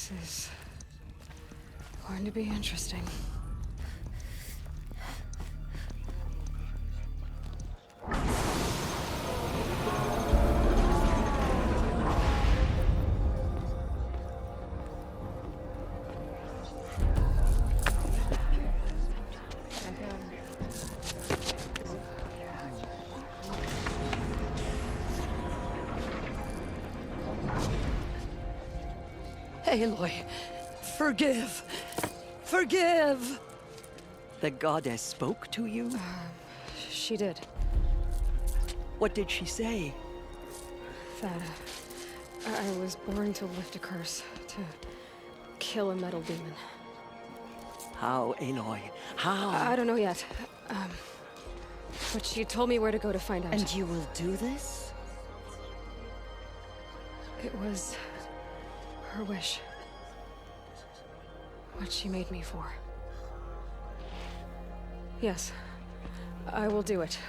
This is going to be interesting. Aloy, forgive! Forgive! The goddess spoke to you? She did. What did she say? That I was born to lift a curse, to kill a metal demon. How, Aloy? How? I don't know yet. But she told me where to go to find out. And you will do this? It was her wish. What she made me for. Yes, I will do it.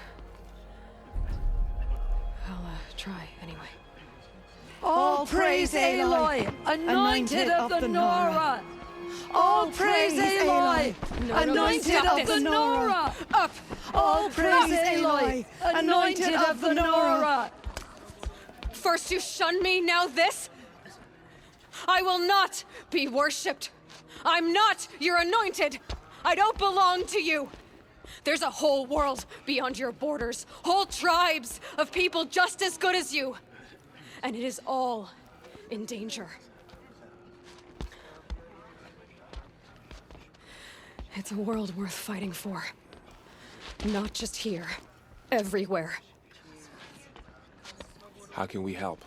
I'll try anyway. All praise Aloy, anointed of the Nora! All praise Aloy, anointed of the Nora! Up! All praise Aloy, anointed of the Nora! First you shun me, now this? I will not be worshipped. I'm not your anointed. I don't belong to you. There's a whole world beyond your borders, whole tribes of people just as good as you. And it is all in danger. It's a world worth fighting for. Not just here, everywhere. How can we help?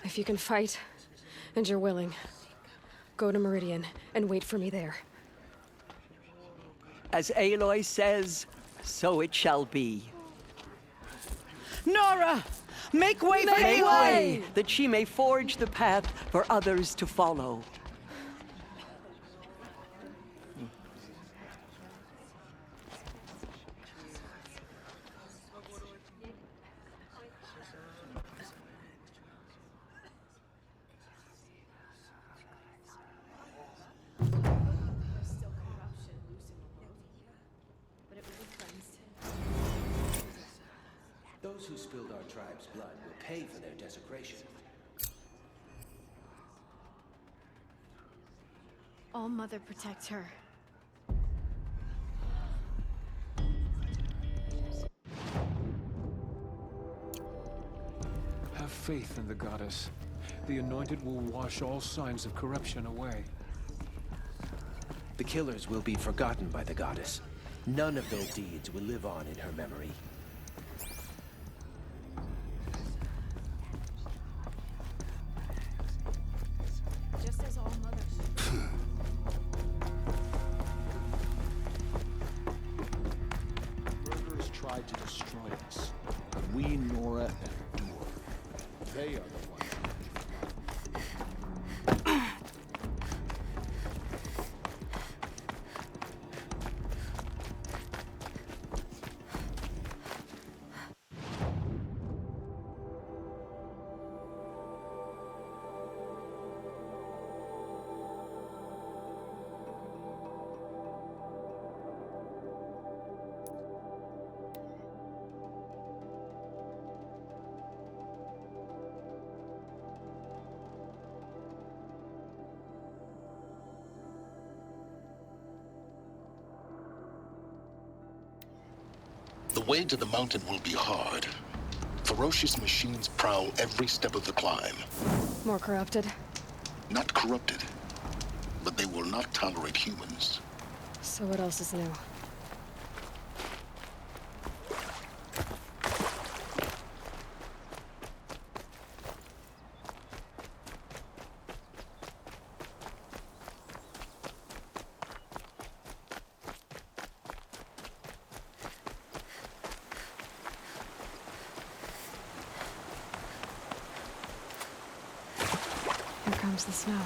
If you can fight, and you're willing, go to Meridian and wait for me there. As Aloy says, so it shall be. Nora! Make way for Make Aloy! way, that she may forge the path for others to follow. Those who spilled our tribe's blood will pay for their desecration. All Mother protect her. Have faith in the goddess. The anointed will wash all signs of corruption away. The killers will be forgotten by the goddess. None of their deeds will live on in her memory. Just as all mothers. Murderers tried to destroy us, but we, Nora, endure. They are the ones. The way to the mountain will be hard. Ferocious machines prowl every step of the climb. More corrupted? Not corrupted, but they will not tolerate humans. So what else is new? Here comes the snow.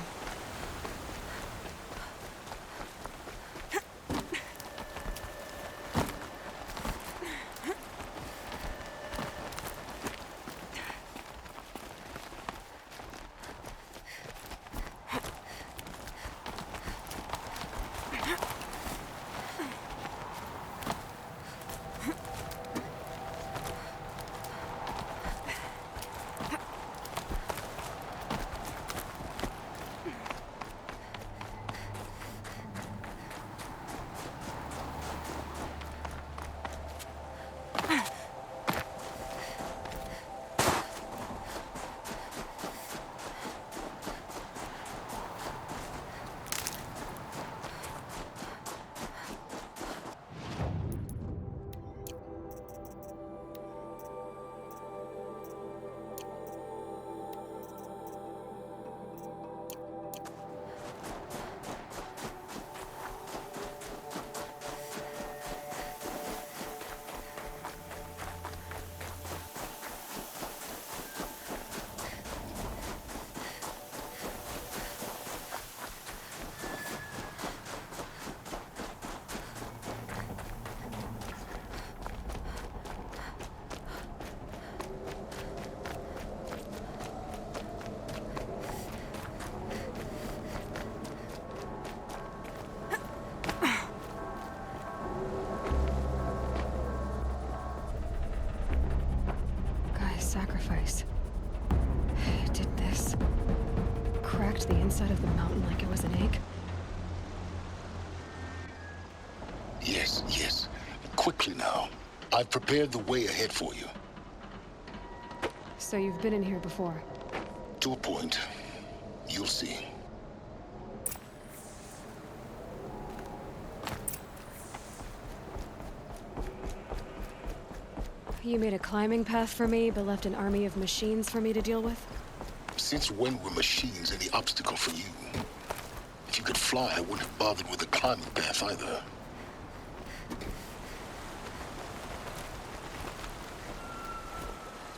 yes. Quickly now. I've prepared the way ahead for you. So you've been in here before? To a point. You'll see. You made a climbing path for me, but left an army of machines for me to deal with? Since when were machines any obstacle for you? If you could fly, I wouldn't have bothered with the climbing path either.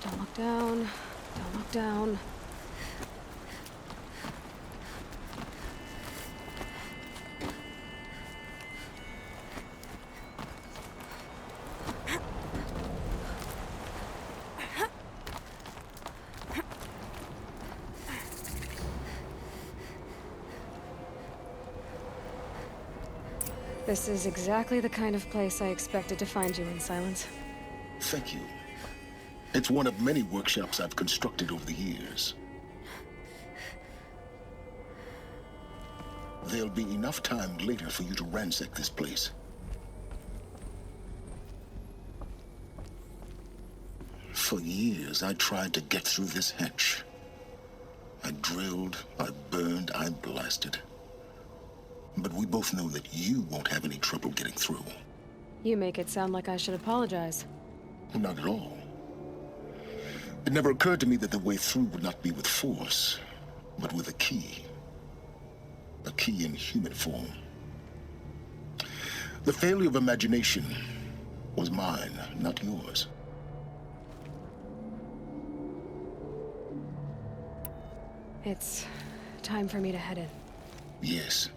Don't look down. Don't look down. This is exactly the kind of place I expected to find you in, Silence. Thank you. It's one of many workshops I've constructed over the years. There'll be enough time later for you to ransack this place. For years, I tried to get through this hatch. I drilled, I burned, I blasted. But we both know that you won't have any trouble getting through. You make it sound like I should apologize. Not at all. It never occurred to me that the way through would not be with force, but with a key. A key in human form. The failure of imagination was mine, not yours. It's time for me to head in. Yes.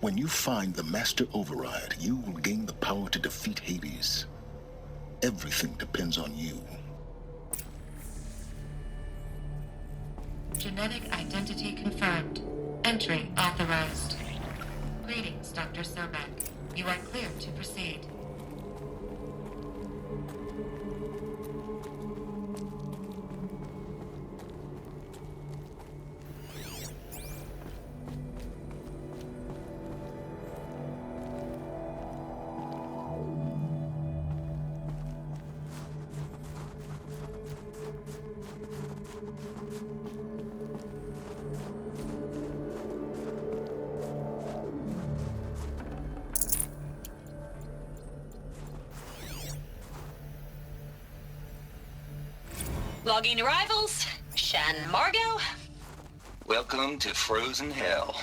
When you find the Master Override, you will gain the power to defeat Hades. Everything depends on you. Genetic identity confirmed. Entry authorized. Greetings, Dr. Sobek. You are cleared to proceed. Logging arrivals. Shan Margot. Welcome to Frozen Hell.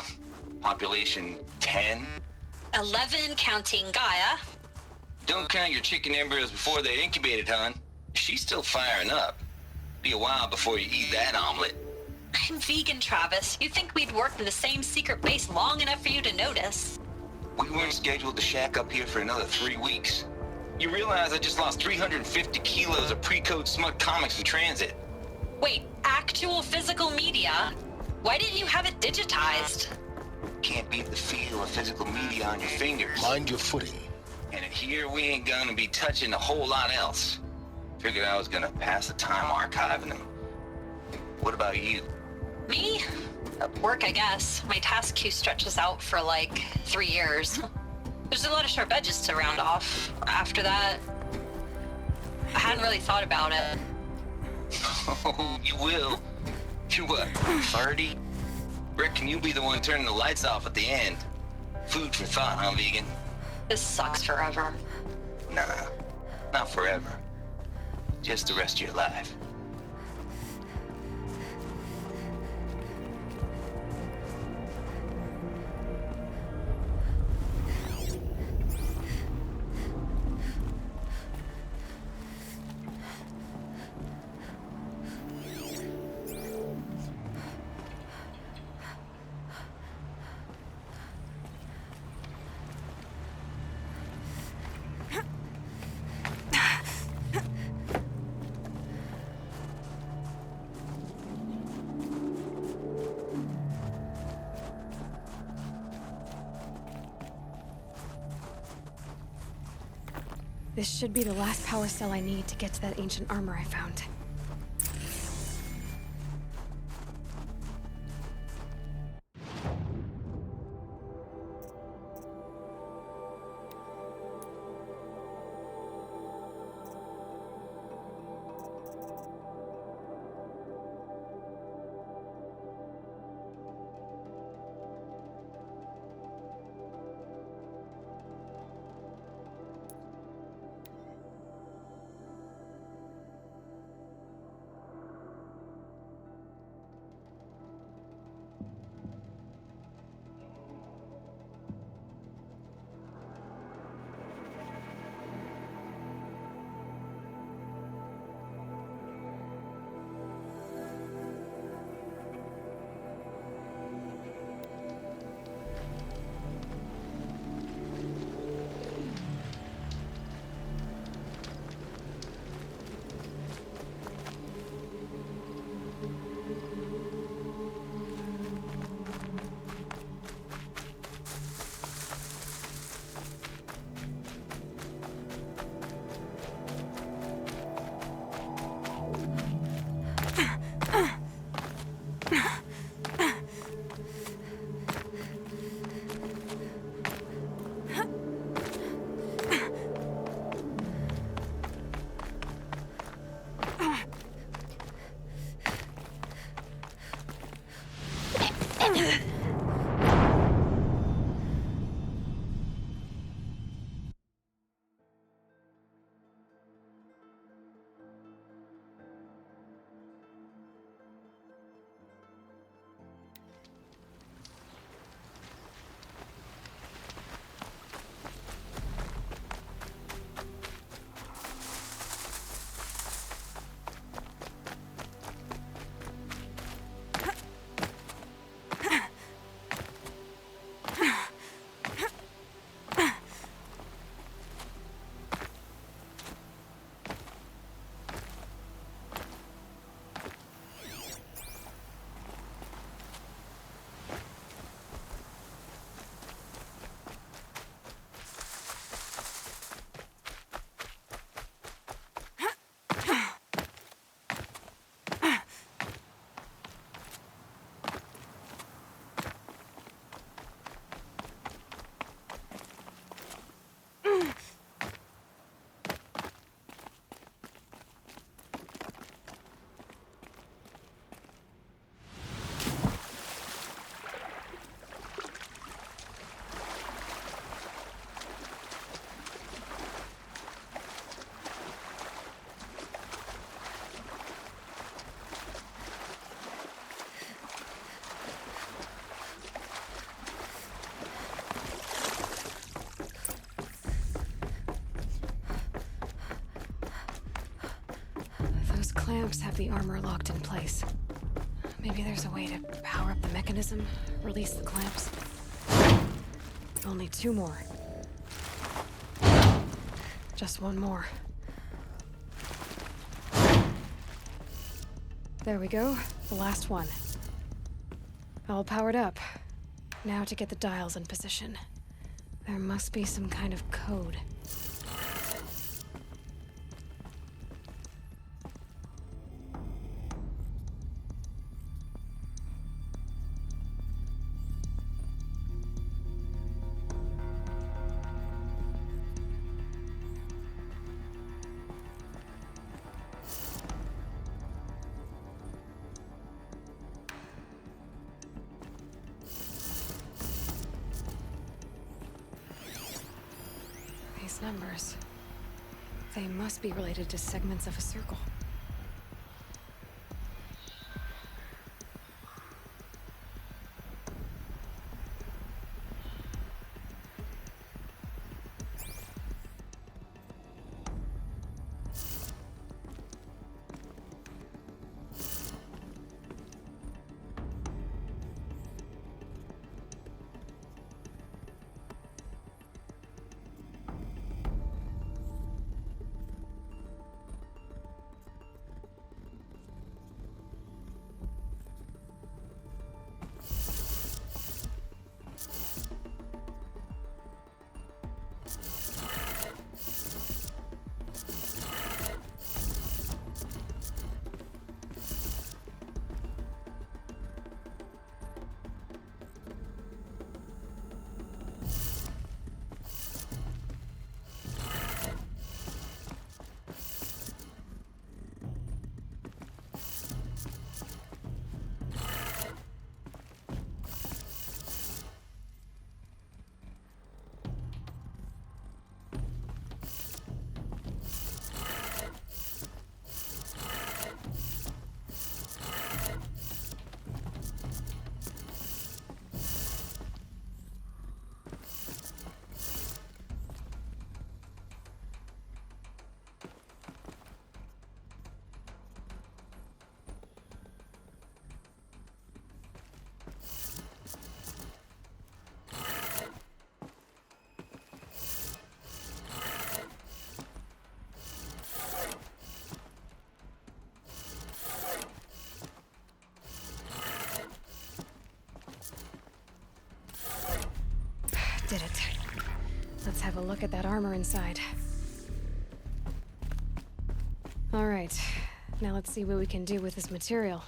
Population 10. 11 counting Gaia. Don't count your chicken embryos before they incubated, hon. She's still firing up. Be a while before you eat that omelet. I'm vegan, Travis. You think we'd worked in the same secret base long enough for you to notice? We weren't scheduled to shack up here for another 3 weeks. You realize I just lost 350 kilos of pre-code smut comics in transit. Wait, actual physical media? Why didn't you have it digitized? Can't beat the feel of physical media on your fingers. Mind your footing. And in here, we ain't gonna be touching a whole lot else. Figured I was gonna pass the time archiving them. What about you? Me? Work, I guess. My task queue stretches out for like 3 years. There's a lot of sharp edges to round off. After that, I hadn't really thought about it. Oh, you will. You're what, 30? Reckon you'll be the one turning the lights off at the end. Food for thought, huh, vegan? This sucks forever. Nah, not forever. Just the rest of your life. This should be the last power cell I need to get to that ancient armor I found. clamps have the armor locked in place. Maybe there's a way to power up the mechanism, release the clamps. Only 2 more. Just 1 more. There we go, the last one. All powered up. Now to get the dials in position. There must be some kind of code. These numbers, they must be related to segments of a circle. Did it. Let's have a look at that armor inside. All right, now let's see what we can do with this material.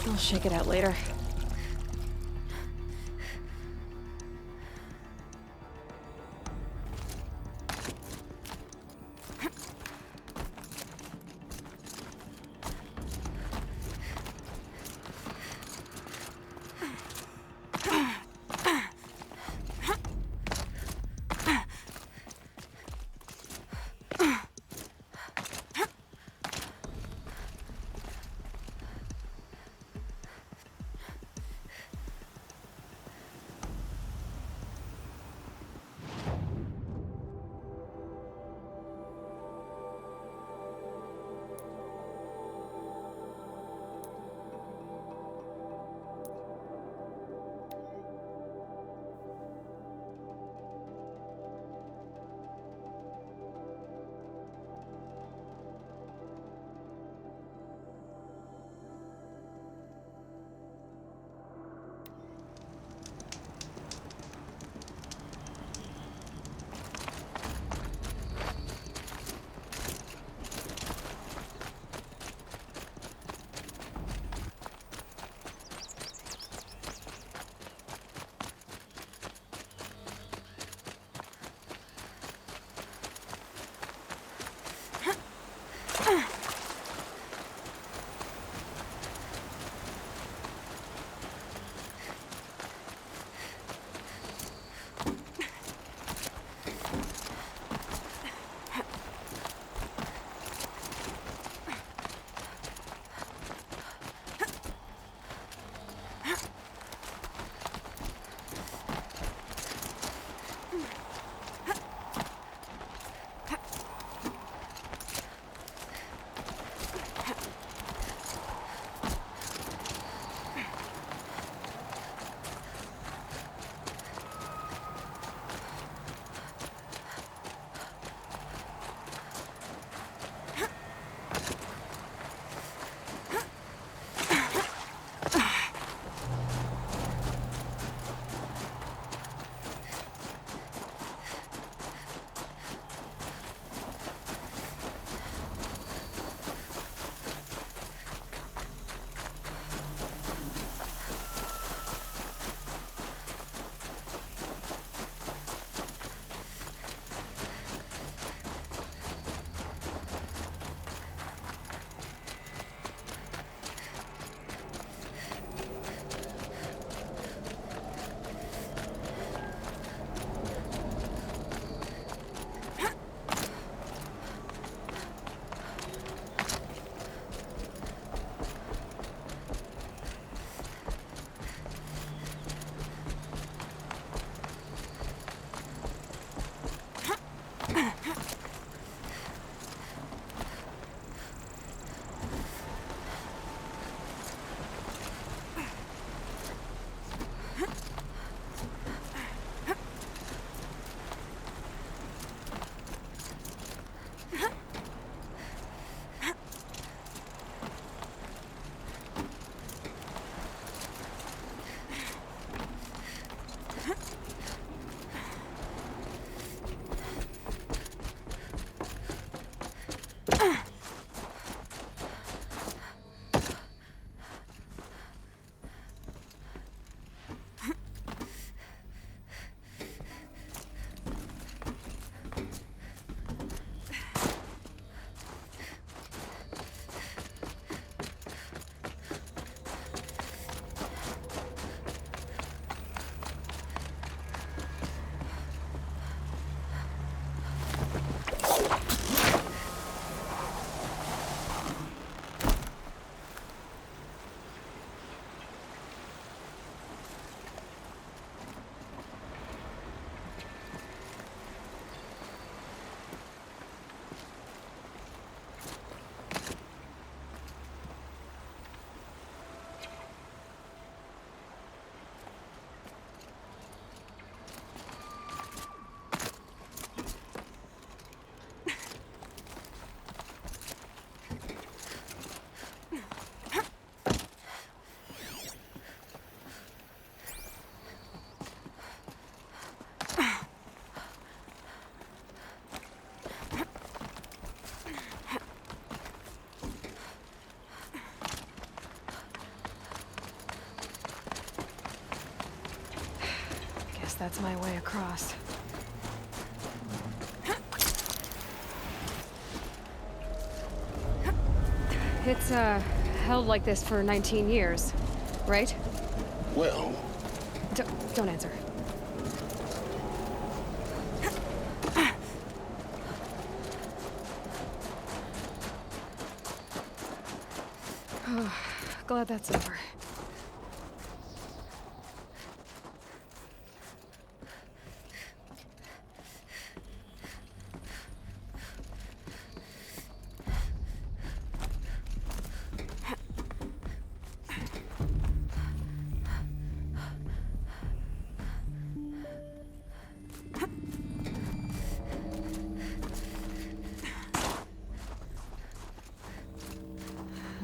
I'll shake it out later. Guess that's my way across. It's, held like this for 19 years, right? Well, Don't answer. Oh, glad that's over.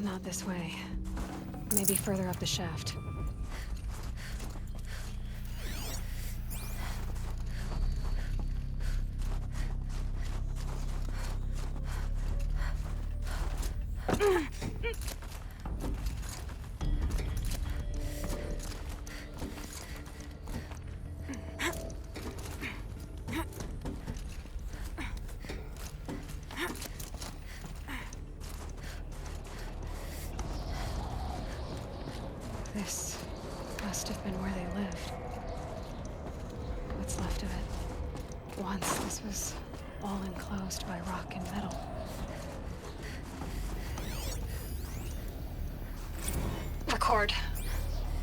Not this way. Maybe further up the shaft. This must have been where they lived. What's left of it. Once this was all enclosed by rock and metal. Record.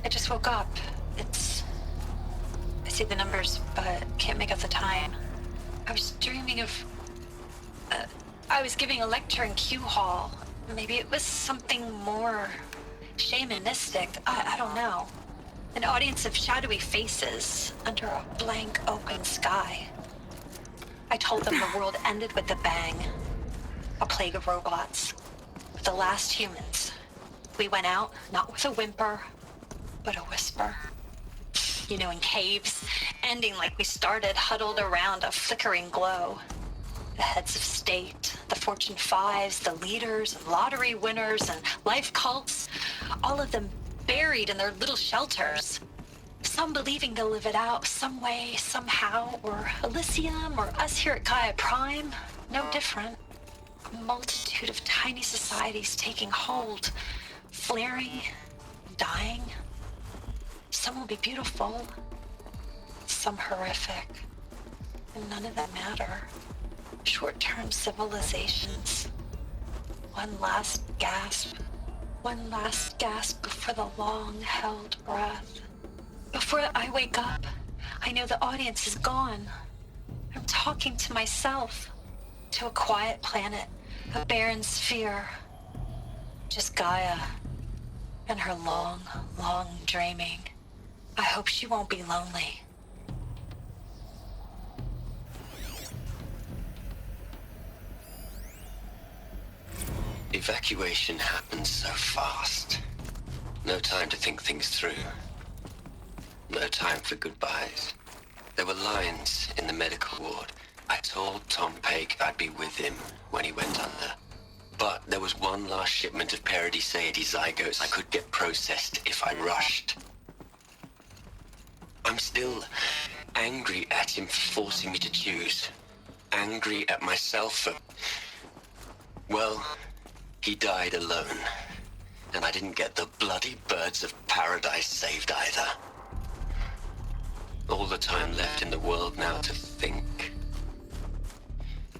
I just woke up. I see the numbers, but can't make out the time. I was dreaming of... I was giving a lecture in Q Hall. Maybe it was something more shamanistic. I don't know. An audience of shadowy faces under a blank open sky. I told them the world ended with a bang. A plague of robots. With the last humans. We went out, not with a whimper, but a whisper. You know, in caves, ending like we started, huddled around a flickering glow. The heads of state, the Fortune 5s, the leaders, and lottery winners, and life cults, all of them buried in their little shelters. Some believing they'll live it out some way, somehow, or Elysium, or us here at Gaia Prime, no different. A multitude of tiny societies taking hold, flaring, dying. Some will be beautiful, some horrific, and none of them matter. Short-term civilizations. One last gasp. One last gasp before the long-held breath. Before I wake up, I know the audience is gone. I'm talking to myself. To a quiet planet, a barren sphere. Just Gaia. And her long, long dreaming. I hope she won't be lonely. Evacuation happened so fast. No time to think things through. No time for goodbyes. There were lines in the medical ward. I told Tom Pake I'd be with him when he went under. But there was one last shipment of Paradiseidae zygotes I could get processed if I rushed. I'm still angry at him for forcing me to choose. Angry at myself for... Well, he died alone. And I didn't get the bloody birds of paradise saved either. All the time left in the world now to think.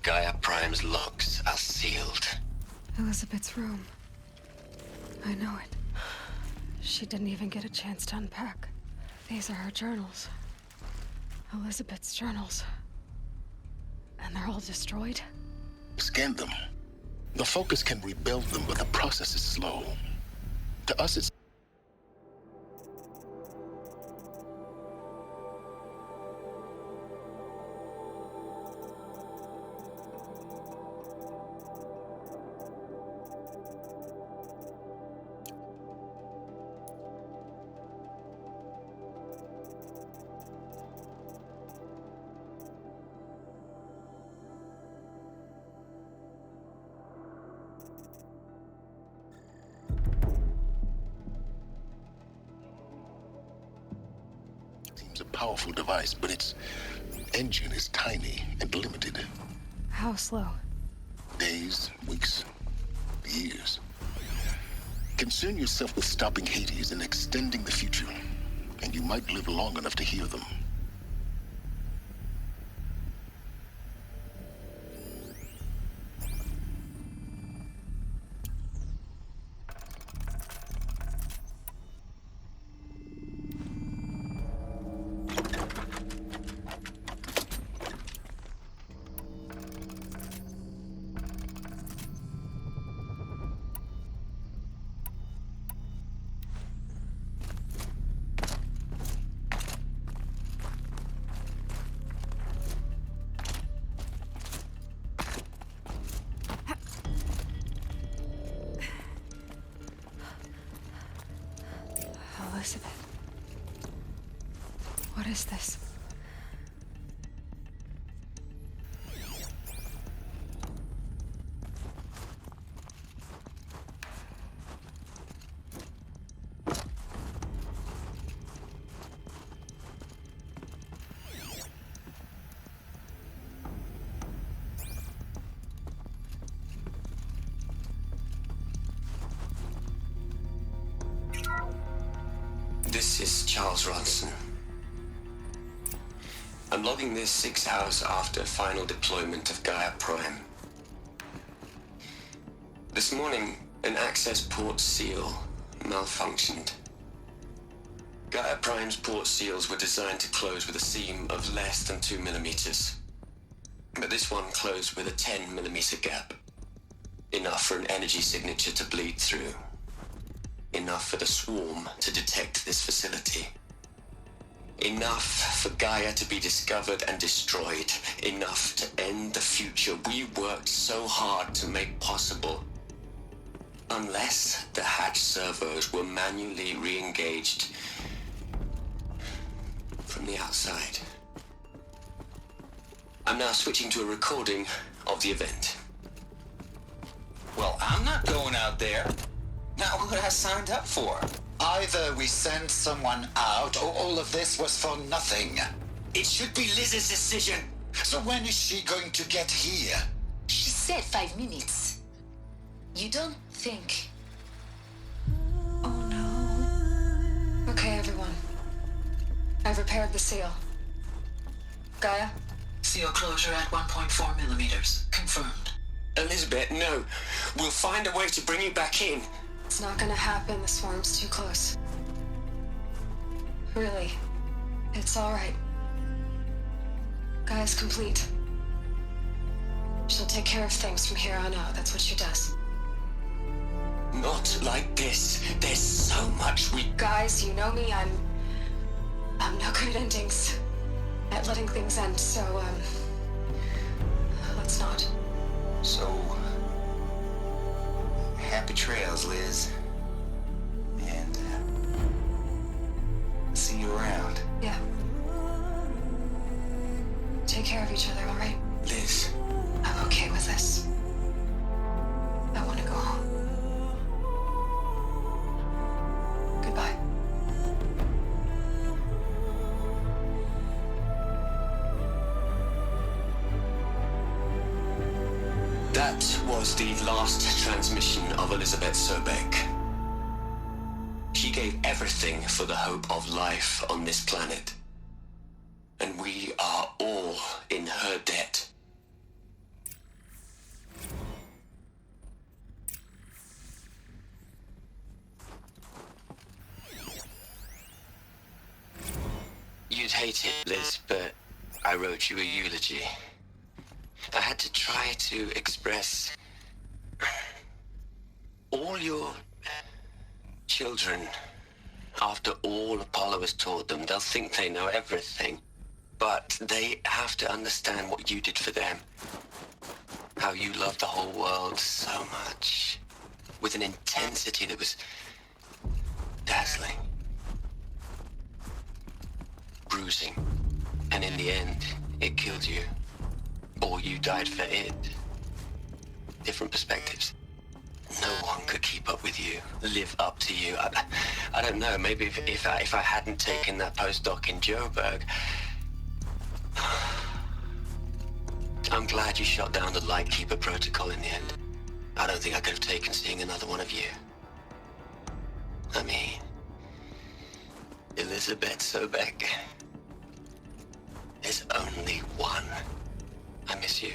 Gaia Prime's locks are sealed. Elizabeth's room. I know it. She didn't even get a chance to unpack. These are her journals. Elizabeth's journals. And they're all destroyed? Scan them. The Focus can rebuild them, but the process is slow. To us, it's... a powerful device, but its engine is tiny and limited. How slow? Days, weeks, years. Concern yourself with stopping Hades and extending the future, and you might live long enough to hear them. Elizabeth. What is this? This is Charles Ronson. I'm logging this 6 hours after final deployment of Gaia Prime. This morning, an access port seal malfunctioned. Gaia Prime's port seals were designed to close with a seam of less than 2 millimeters. But this one closed with a 10 millimeter gap. Enough for an energy signature to bleed through. Enough for the swarm to detect this facility. Enough for Gaia to be discovered and destroyed. Enough to end the future we worked so hard to make possible. Unless the hatch servos were manually re-engaged from the outside. I'm now switching to a recording of the event. Well, I'm not going out there. Not what I signed up for. Either we send someone out, or all of this was for nothing. It should be Liz's decision. So when is she going to get here? She said 5 minutes. You don't think... Oh no. Okay, everyone. I've repaired the seal. Gaia? Seal closure at 1.4 millimeters. Confirmed. Elizabeth, no. We'll find a way to bring you back in. It's not gonna happen. The swarm's too close. Really. It's all right. Gaia's complete. She'll take care of things from here on out. That's what she does. Not like this. There's so much we... Guys, you know me. I'm no good at endings. At letting things end, so, let's not. So... happy trails, Liz. And, see you around. Yeah. Take care of each other, all right? Liz. I'm okay with this. I want to go home. Goodbye. That was the last transmission of Elizabeth Sobek. She gave everything for the hope of life on this planet. And we are all in her debt. You'd hate it, Liz, but I wrote you a eulogy. I had to try to express all your children. After all Apollo has taught them, they'll think they know everything. But they have to understand what you did for them. How you loved the whole world so much. With an intensity that was dazzling. Bruising. And in the end, it killed you. Or you died for it. Different perspectives. No one could keep up with you, live up to you. I don't know, maybe if I hadn't taken that postdoc in Joburg. I'm glad you shot down the Lightkeeper protocol in the end. I don't think I could have taken seeing another one of you. I mean, Elizabeth Sobek. There's only one. I miss you.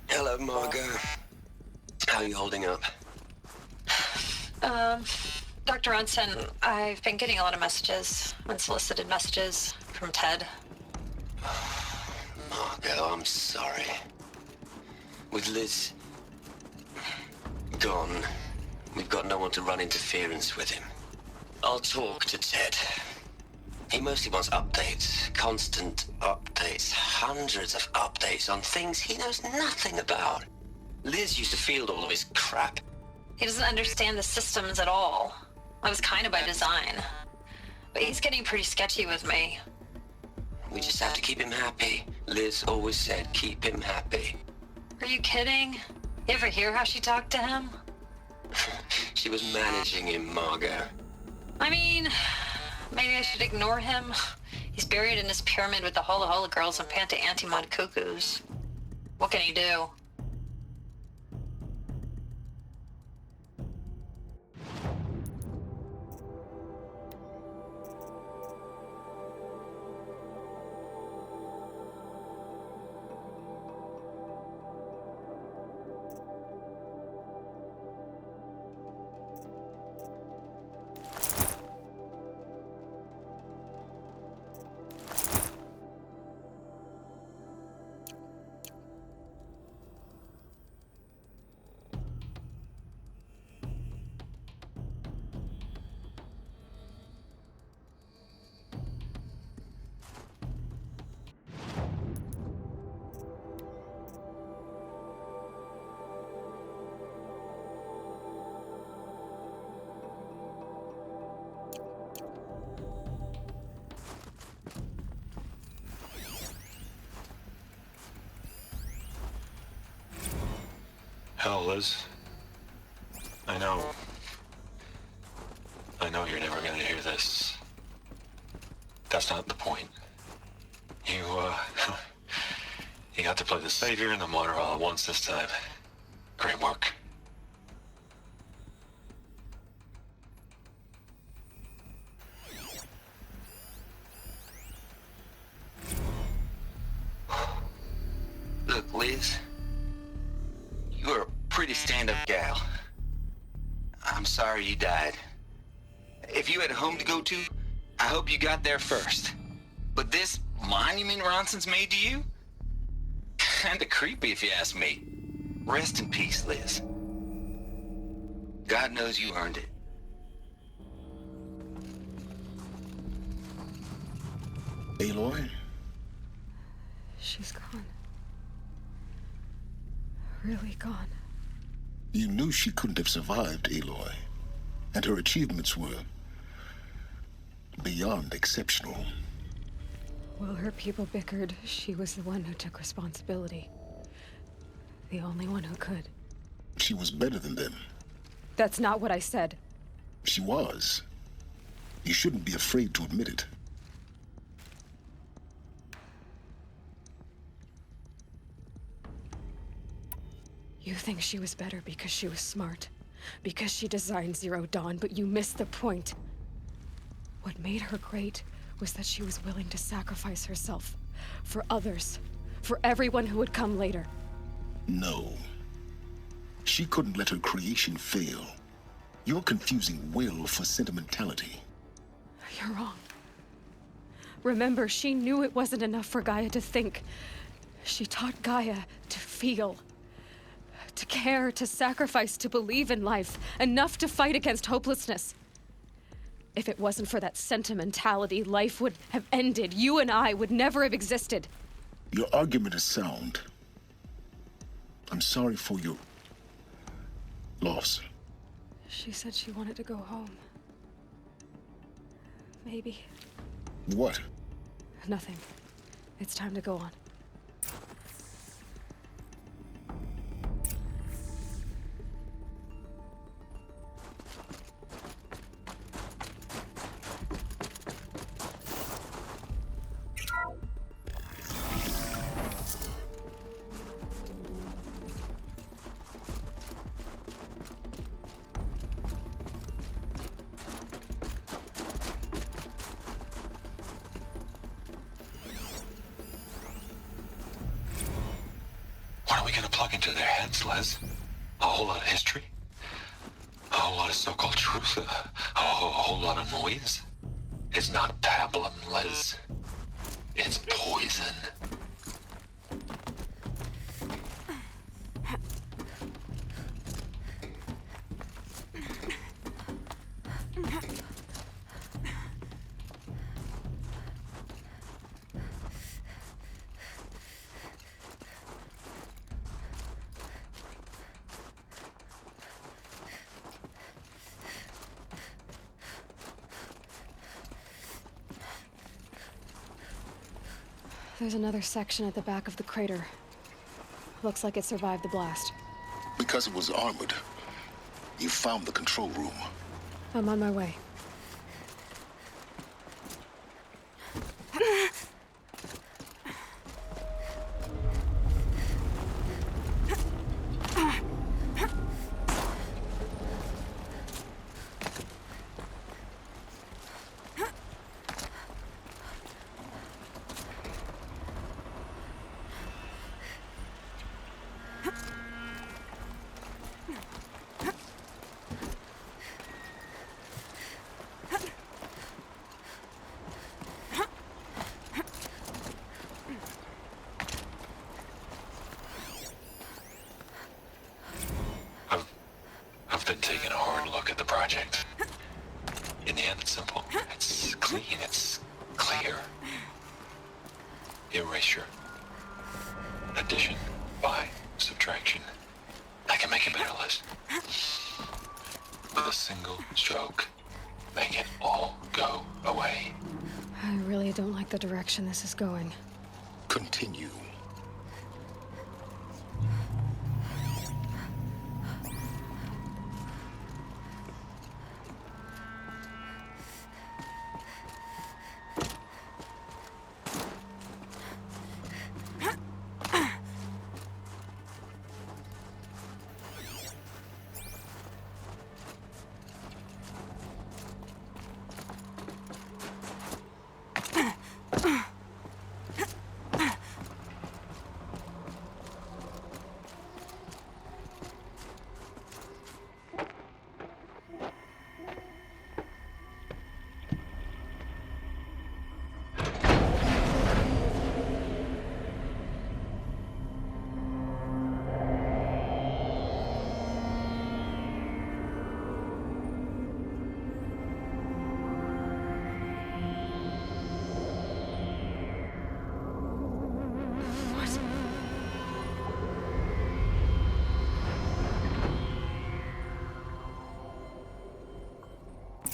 Hello, Margot. How are you holding up? Dr. Ronson, I've been getting a lot of messages, unsolicited messages from Ted. Margot, I'm sorry. With Liz gone, we've got no one to run interference with him. I'll talk to Ted. He mostly wants updates, constant updates, hundreds of updates on things he knows nothing about. Liz used to field all of his crap. He doesn't understand the systems at all. That was kind of by design. But he's getting pretty sketchy with me. We just have to keep him happy. Liz always said, keep him happy. Are you kidding? You ever hear how she talked to him? She was managing him, Margot. I mean, maybe I should ignore him. He's buried in his pyramid with the Hola Hola girls and Panta Antimod cuckoos. What can he do? Hell, Liz. I know you're never gonna hear this. That's not the point. You got to play the savior and the martyr all at once this time. Great work. Look, Liz. You're a pretty stand-up gal. I'm sorry you died. If you had a home to go to, I hope you got there first. But this monument Ronson's made to you? Kinda creepy if you ask me. Rest in peace, Liz. God knows you earned it. Aloy? She's gone. Really gone. You knew she couldn't have survived, Aloy. And her achievements were beyond exceptional. While her people bickered, she was the one who took responsibility. The only one who could. She was better than them. That's not what I said. She was. You shouldn't be afraid to admit it. You think she was better because she was smart, because she designed Zero Dawn, but you missed the point. What made her great was that she was willing to sacrifice herself for others, for everyone who would come later. No. She couldn't let her creation fail. You're confusing will for sentimentality. You're wrong. Remember, she knew it wasn't enough for Gaia to think. She taught Gaia to feel. To care, to sacrifice, to believe in life, enough to fight against hopelessness. If it wasn't for that sentimentality, life would have ended. You and I would never have existed. Your argument is sound. I'm sorry for your loss. She said she wanted to go home. Maybe. What? Nothing. It's time to go on. What are we gonna plug into their heads, Les? A whole lot of history? A whole lot of so-called truth? A whole lot of noise? It's not pablum, Les. It's poison. There's another section at the back of the crater. Looks like it survived the blast. Because it was armored, you found the control room. I'm on my way. I've been taking a hard look at the project. In the end, it's simple. It's clean. It's clear. Erasure. Addition. By. Subtraction. I can make it better, Liz. With a single stroke, make it all go away. I really don't like the direction this is going. Continue.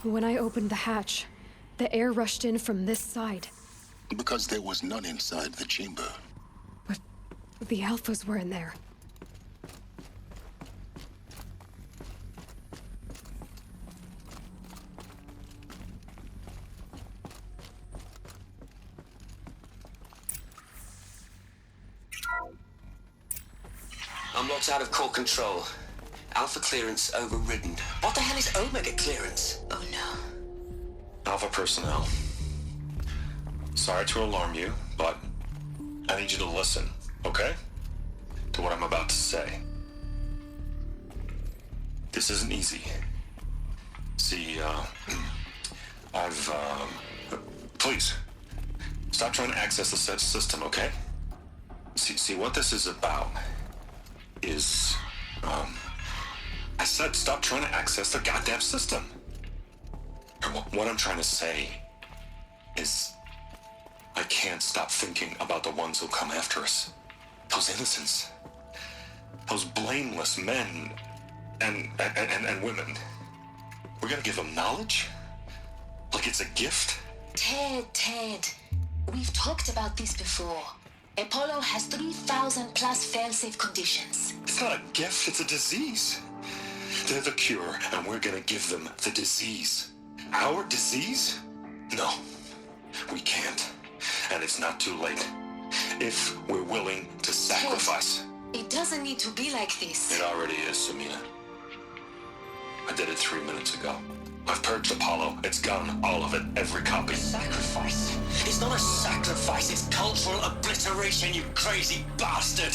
When I opened the hatch, the air rushed in from this side. Because there was none inside the chamber. But the Alphas were in there. I'm locked out of core control. Alpha clearance overridden. What the hell is Omega clearance? Oh no. Alpha personnel. Sorry to alarm you, but I need you to listen, okay? To what I'm about to say. This isn't easy. See, please, stop trying to access the said system, okay? See, what this is about is, I said stop trying to access the goddamn system. And what I'm trying to say is I can't stop thinking about the ones who'll come after us. Those innocents. Those blameless men and women. We're gonna give them knowledge? Like it's a gift? Ted. We've talked about this before. Apollo has 3,000 plus fail-safe conditions. It's not a gift, it's a disease. They're the cure, and we're gonna give them the disease. Our disease? No, we can't. And it's not too late. If we're willing to sacrifice. It doesn't need to be like this. It already is, Samina. I did it 3 minutes ago. I've purged Apollo. It's gone. All of it. Every copy. Sacrifice? It's not a sacrifice, it's cultural obliteration, you crazy bastard!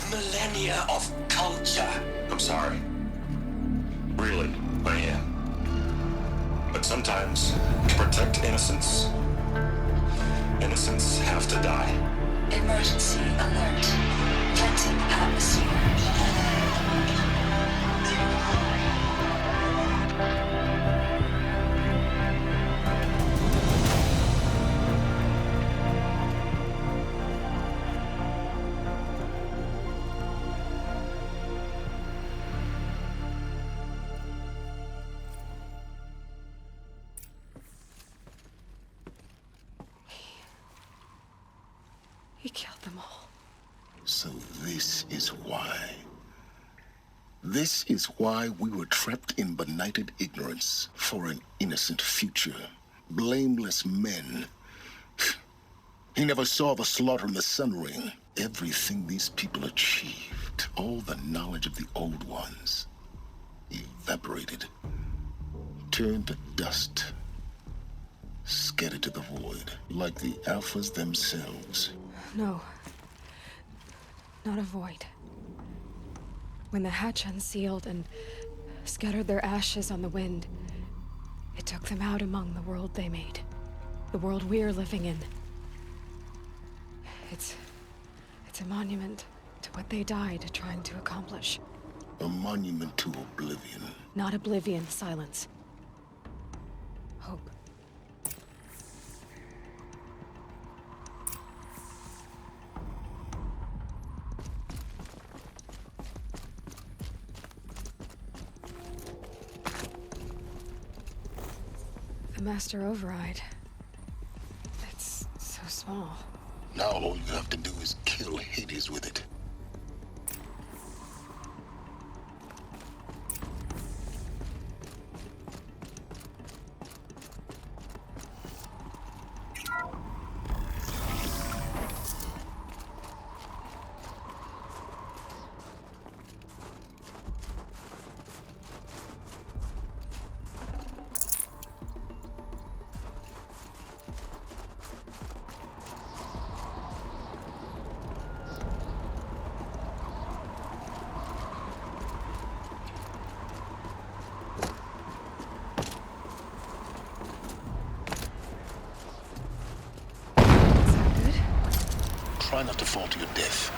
Millennia of culture! I'm sorry. Really, I am. But sometimes, to protect innocence, innocents have to die. Emergency alert. Venting atmosphere. He killed them all. So this is why. This is why we were trapped in benighted ignorance for an innocent future. Blameless men. He never saw the slaughter in the Sun Ring. Everything these people achieved, all the knowledge of the old ones, evaporated, turned to dust, scattered to the void, like the Alphas themselves. No. Not a void. When the hatch unsealed and scattered their ashes on the wind, it took them out among the world they made. The world we're living in. It's a monument to what they died trying to accomplish. A monument to oblivion. Not oblivion, silence. Hope. The Master Override. It's so small. Now all you have to do is kill Hades with it. Try not to fall to your death.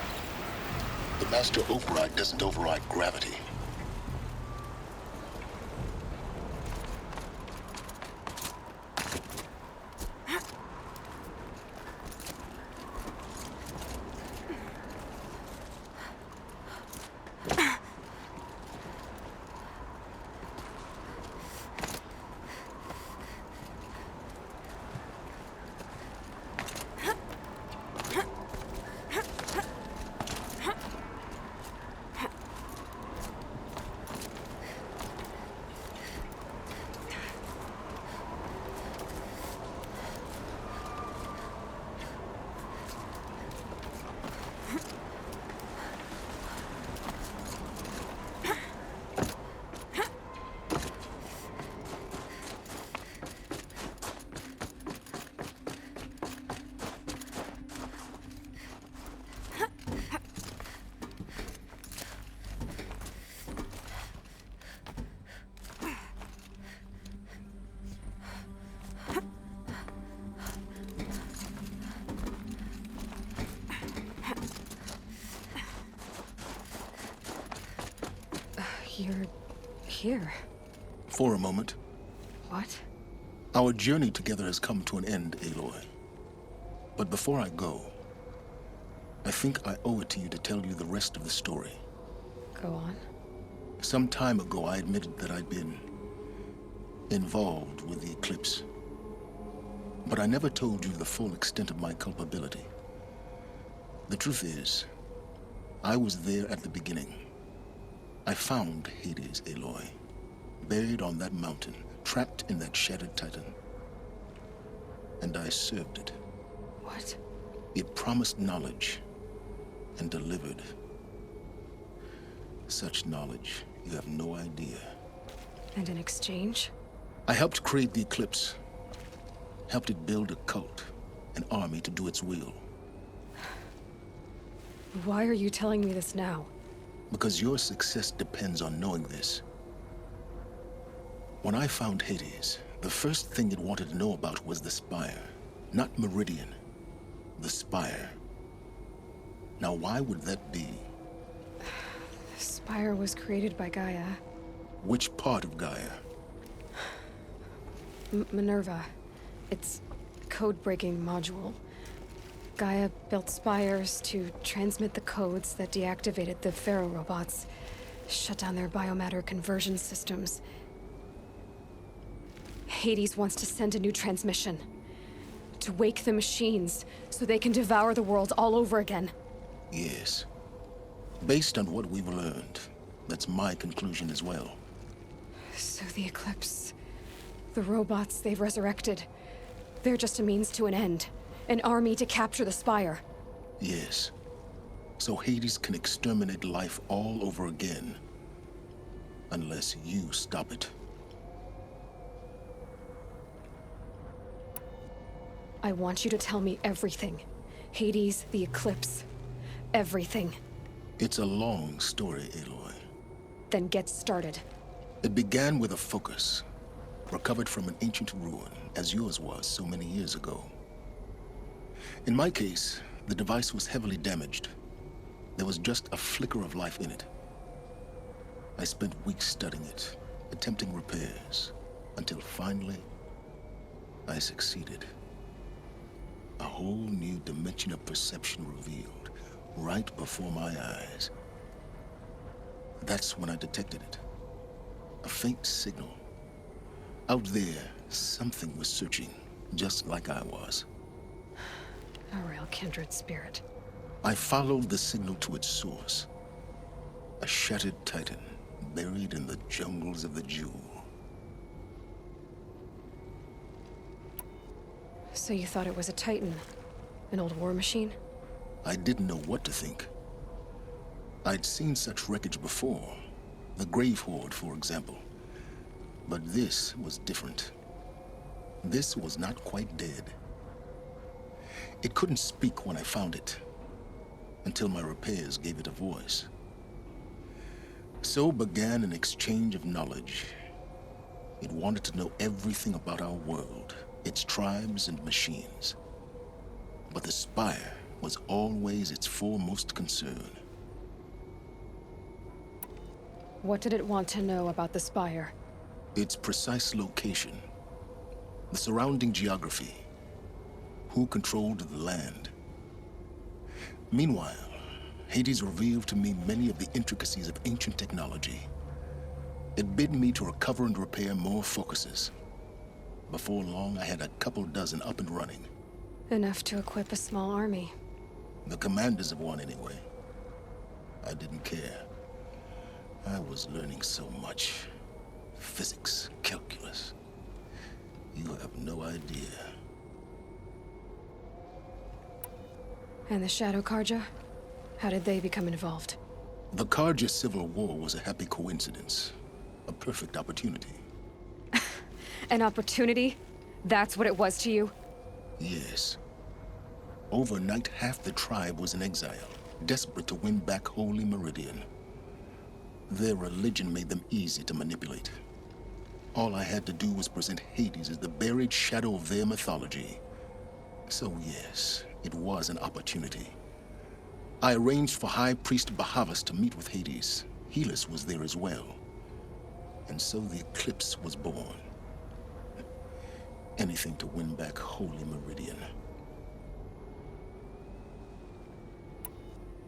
The Master Override doesn't override gravity. You're here. For a moment. What? Our journey together has come to an end, Aloy. But before I go, I think I owe it to you to tell you the rest of the story. Go on. Some time ago, I admitted that I'd been involved with the eclipse. But I never told you the full extent of my culpability. The truth is, I was there at the beginning. I found Hades, Aloy, buried on that mountain, trapped in that shattered titan. And I served it. What? It promised knowledge and delivered. Such knowledge, you have no idea. And in exchange? I helped create the Eclipse. Helped it build a cult, an army to do its will. Why are you telling me this now? Because your success depends on knowing this. When I found Hades, the first thing it wanted to know about was the Spire. Not Meridian. The Spire. Now, why would that be? The Spire was created by Gaia. Which part of Gaia? Minerva. Its code-breaking module. Gaia built spires to transmit the codes that deactivated the Pharaoh robots, shut down their biomatter conversion systems. Hades wants to send a new transmission. To wake the machines, so they can devour the world all over again. Yes. Based on what we've learned, that's my conclusion as well. So the Eclipse... the robots they've resurrected... they're just a means to an end. An army to capture the Spire. Yes. So Hades can exterminate life all over again. Unless you stop it. I want you to tell me everything. Hades, the Eclipse. Everything. It's a long story, Aloy. Then get started. It began with a focus. Recovered from an ancient ruin, as yours was so many years ago. In my case, the device was heavily damaged. There was just a flicker of life in it. I spent weeks studying it, attempting repairs, until finally, I succeeded. A whole new dimension of perception revealed, right before my eyes. That's when I detected it. A faint signal. Out there, something was searching, just like I was. A real kindred spirit. I followed the signal to its source. A shattered titan, buried in the jungles of the Jewel. So you thought it was a Titan? An old war machine? I didn't know what to think. I'd seen such wreckage before. The Grave Horde, for example. But this was different. This was not quite dead. It couldn't speak when I found it, until my repairs gave it a voice. So began an exchange of knowledge. It wanted to know everything about our world, its tribes and machines. But the Spire was always its foremost concern. What did it want to know about the Spire? Its precise location, the surrounding geography, who controlled the land. Meanwhile, Hades revealed to me many of the intricacies of ancient technology. It bid me to recover and repair more focuses. Before long, I had a couple dozen up and running. Enough to equip a small army. The commanders of one, anyway. I didn't care. I was learning so much. Physics, calculus. You have no idea. And the Shadow Karja? How did they become involved? The Karja Civil War was a happy coincidence. A perfect opportunity. An opportunity? That's what it was to you? Yes. Overnight, half the tribe was in exile, desperate to win back Holy Meridian. Their religion made them easy to manipulate. All I had to do was present Hades as the buried shadow of their mythology. So yes, it was an opportunity. I arranged for High Priest Bahavas to meet with Hades. Helis was there as well. And so the Eclipse was born. Anything to win back Holy Meridian.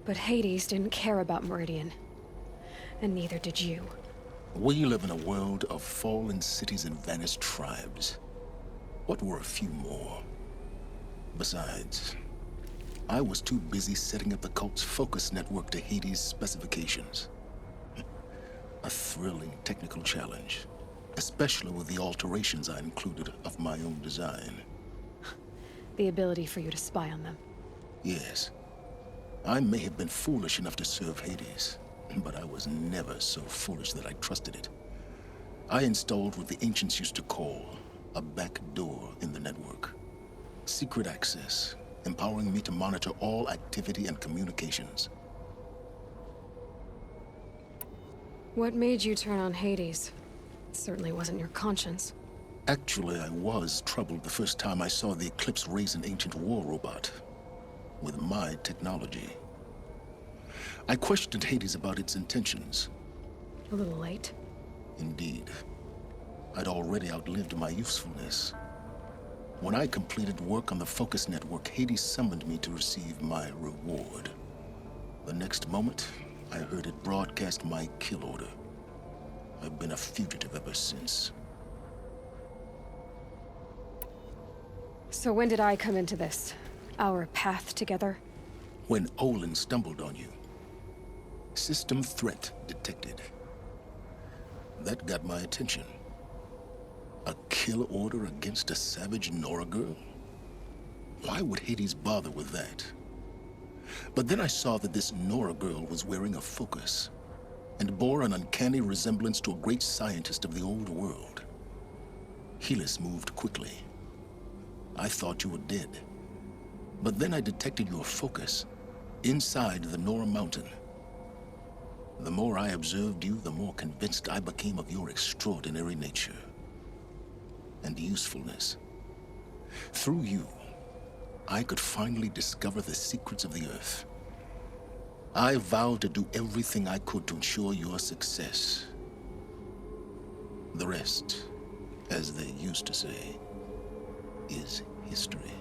But Hades didn't care about Meridian. And neither did you. We live in a world of fallen cities and vanished tribes. What were a few more? Besides, I was too busy setting up the cult's focus network to Hades' specifications. A thrilling technical challenge, especially with the alterations I included of my own design. The ability for you to spy on them. Yes. I may have been foolish enough to serve Hades, but I was never so foolish that I trusted it. I installed what the ancients used to call a back door in the network. Secret access, empowering me to monitor all activity and communications. What made you turn on Hades? It certainly wasn't your conscience. Actually, I was troubled the first time I saw the Eclipse raise an ancient war robot. With my technology. I questioned Hades about its intentions. A little late. Indeed. I'd already outlived my usefulness. When I completed work on the Focus Network, Hades summoned me to receive my reward. The next moment, I heard it broadcast my kill order. I've been a fugitive ever since. So when did I come into this? Our path together? When Olin stumbled on you. System threat detected. That got my attention. A kill order against a savage Nora girl? Why would Hades bother with that? But then I saw that this Nora girl was wearing a focus, and bore an uncanny resemblance to a great scientist of the old world. Helis moved quickly. I thought you were dead. But then I detected your focus inside the Nora Mountain. The more I observed you, the more convinced I became of your extraordinary nature and usefulness. Through you, I could finally discover the secrets of the Earth. I vowed to do everything I could to ensure your success. The rest, as they used to say, is history.